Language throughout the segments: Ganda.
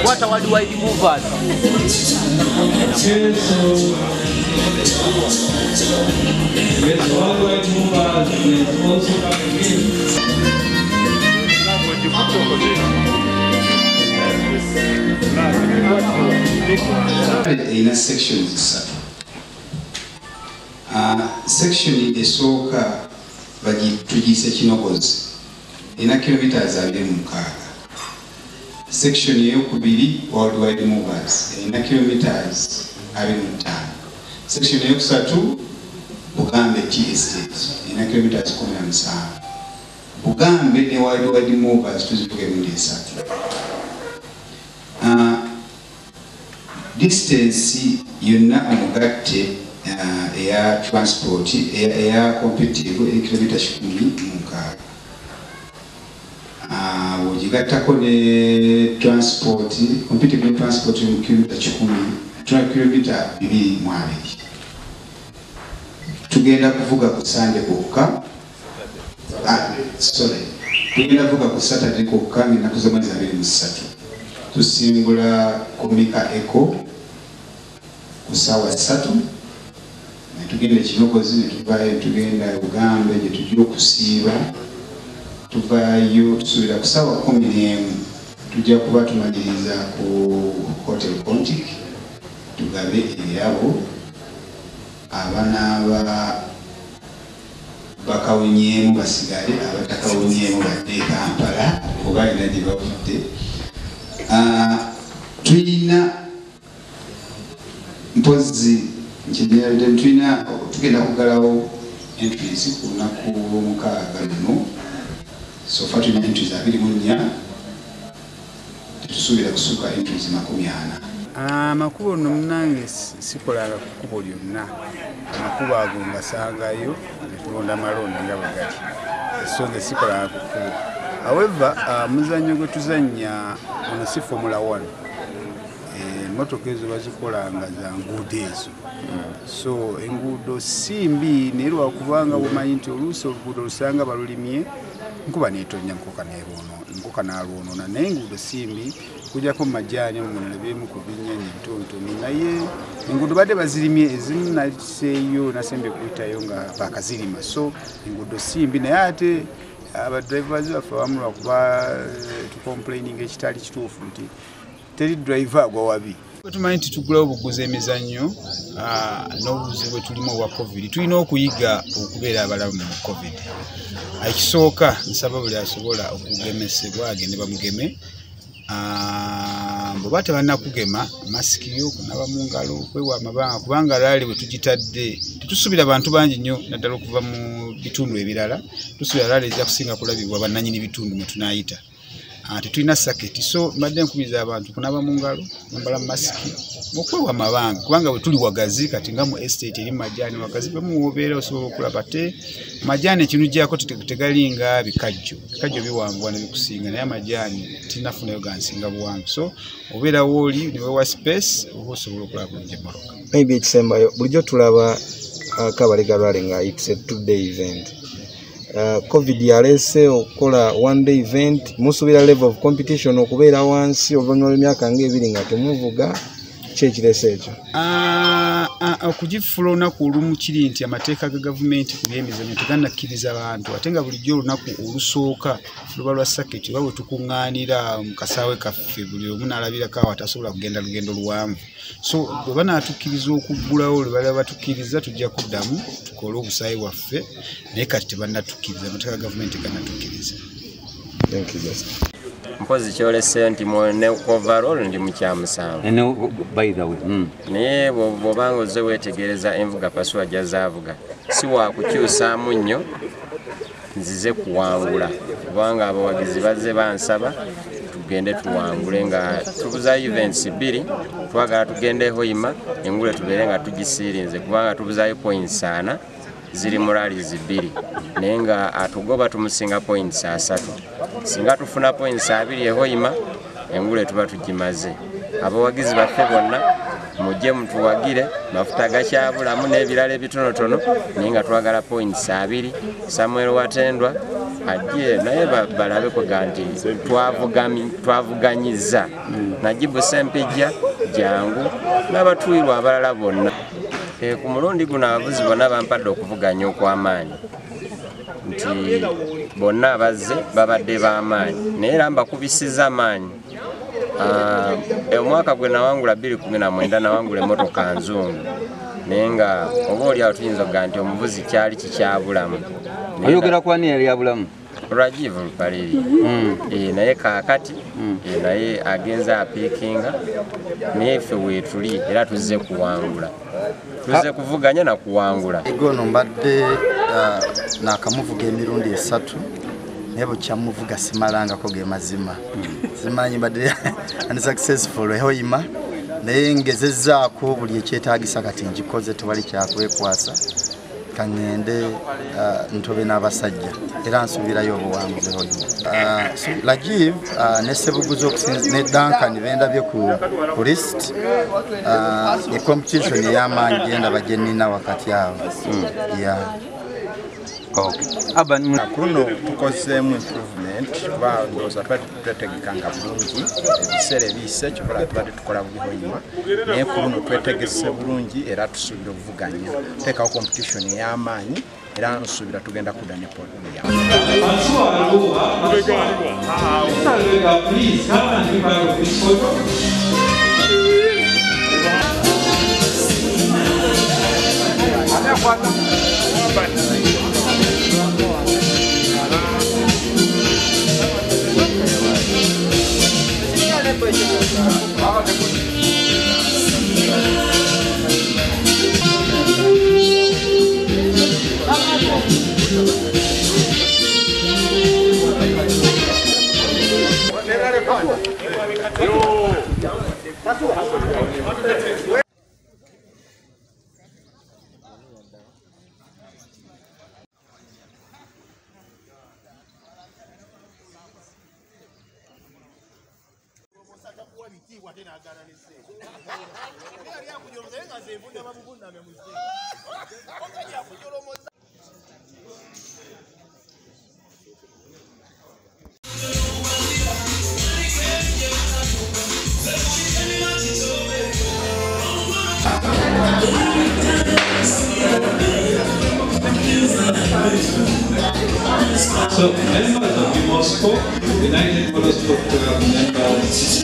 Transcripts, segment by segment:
What are worldwide movers? Yes, worldwide movers is also coming in a section is section esooka bagitugise kinogozi ina kilometers 26. Section eyokubiri worldwide movers ina kilometers 25. Section eyokusatu Bugambe Tea Estate ina kilometers 17. Bugambe ne worldwide movers tuzivuge mu esatu. Distance yonna omugatte eya transport eya competitive kilometer 16. Wojigattako ne transport competitive transport mu kilometer 10 kilometer 2.2. Tugenda kuvuga ku Sunday kokka. Tugenda kuvuga ku Saturday kokka ng'ennaku z'omwezi 23. Tusimbula Komika Eco ku ssaawa 3. Tugenda Kinogozi ne tuvaayo tugenda Bugambe gye tujja okusiiba. Tuvaayo tusuubira ku ssaawa 11 tujja kuba tumaliriza ku Hotel Pontic tugabe ebirabo abanaaba bakawunyeemu basigale abatakawunyeemu badde Kampala oba alina gye bavudde. Tulina mpozi tulina tugenda kugalawo entries ku lunaku lw'omukaaga luno. So far tulina entries 24. Tusuubira kusukka entries 40. Amakubo nno munange sikolanga ku kkubo lyonna. Amakubo ago ngasangayo netulonda malonda nga bwegali. Esonga sikolanga ku kkubo. However, muzannyo gwe tuzannya ono si Formula 1. Emmotoka ezo bazikolanga za nguudo ezo. So enguudo si mbi naye lwakubanga bumanyi nti oluusi oluguudo lusanga balulimye nkuba neetonnya nkoka n'alwonoona naye enguudo si mbi kujjako mu majaani munalabyemu ku binnyanya entontono naye enguudo badde bazirimye ezimu naseeyo nasembye kuyitayo nga bakazirima. So enguudo si mbi naye ate abadrivers baffe abamu lwakuba tucomplaining ekitali kituufu nti teri driver agwa wabi. Tumanyi nti tugulawo obuguzi emizannyo n'obubuzi bwe tulimu obwa COVID. Tulina okuyiga okubeera abalamu mu COVID. Ekisooka nsaba buli asobola okugemesebwa agende bamugeme. Bw'oba tebannakugema masiki yo okunaaba mu ngalo okwewa amabanga kubanga laali bwe tugitadde tetusuubira bantu bangi nnyo naddala okuva mu bitundu ebirala. Tusuubira laali ejja kusinga kulabibwa bannannyini bitundu mwe tunaayita. Tetulina saketi so mbadde nkubiriza abantu kunaaba mu ngalo bambala masiki okwewa amabanga kubanga bwe tuli wagazi kati nga mu estate eri majaani wagazi bemu wobeera osobola okulaba te majaani ekintu gyako tegalinga bikajjo biwanvuwa ne bikusinga naye amajaani tinafunayo gansinga buwanvu so obeera wooli ne wewa space oba osobola okulaba bulungi emmoloka. Maybe ekisembayo bulijjo tulaba Kabalega Rally ng'ayitise 2-day event. COVID yalese okola 1-day event musuubira level of competition okubeera wansi oluvannyuma lw'emyaka ng'ebiri nga temuvuga kyekirese ekyo. Okugifuula olunaku olumu kiri nti amateeka ga gavumenti ku byemizannyo tegannakkiriza abantu ate nga bulijjo olunaku olusooka luba lwa saketi oba bwe tukuŋŋaanira mu kasaawe kaffe buli omu n'alabirako awo atasobola kugenda lugendo luwanvu. So bwe banaatukkiriza okuggulawo lwe baliba batukkiriza tujja kuddamu tukole obusaayi bwaffe naye kati tebannatukkiriza amateeka ga gavumenti ganatukkiriza. Thank you, mpozi kyolese nti ne overall ndi mu kyamusanvu. By the way. Naye bw'obanga ozze weetegereza envuga Pasuwa gy'azaavuga si waakukyusaamu nnyo nzize kuwangula kubanga abawagizi bazze bansaba tugende tuwangule nga tubuza events 2 twagala tugende Hoima engule tubeere nga tugisiirinze kubanga tubuzayo points 4 ziri mu rallies 2 naye nga atugoba tumusinga points 3 singa tufuna points 2 e Hoima engule tuba tugimaze. Abawagizi baffe bonna mujje mutuwagire mafuta gakyabulamu n'ebirala ebitonotono naye nga twagala points 2. Samuel Watendwa ajje naye balabe kuga nti twavuganyiza Najibu Ssempijja jangu n'abatuirwa abalala bonna. Ku mulundi guno abavuzi bonna bampadde okuvuganya okw'amaanyi nti bonna abazze babadde b'amaanyi naye era mbakubisiza amaanyi. Omwaka gwe nawangula 2019 nawangula emmotoka nzungu naye nga oba oliawo tuyinza okuga nti omuvuzi kyali kikyabulamu. Oyogera ku ani yali abulamu? Rajiv Mpaliri. Naye kaakati naye agenze apiikinga naye ffe weetuli era tuzze kuwangula, tuzze kuvuganya na kuwangula. Egono mbadde nakamuvuga emirundi 3 naye bukyamuvuga simalangako ge mazima. Simanyi mbadde unsuccessful ehoyima naye ngezezzaako buli ekyetaagisa kati nkikoze tewali kyakwekwasa kangende ntobe n'abasajja era nsuubirayo obuwanguzi hoyima. Rajiv ne Ssebuguzi okusinza ne Duncan bendabye ku list ne competition ey'amaanyi gyendaba gye nnina wakati awo. Kuno tukozeemu improvement kuba ndowooza twali twetegekanga bulungi ebiseera ebiyise kyokola tubadde tukola bubihoyima naye ku luno twetegese bulungi era tusuubira okuvuganya tuteekawo competition ey'amaanyi era nsuubira tugenda kudda ne podium. So, members of the Moscow United Motorsport Club members.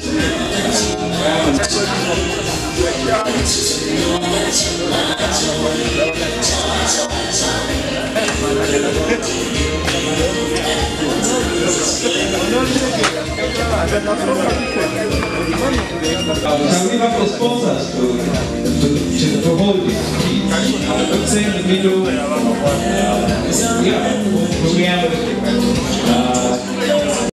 Can we have the sponsors to hold this? Let's say in the middle. Yeah, we have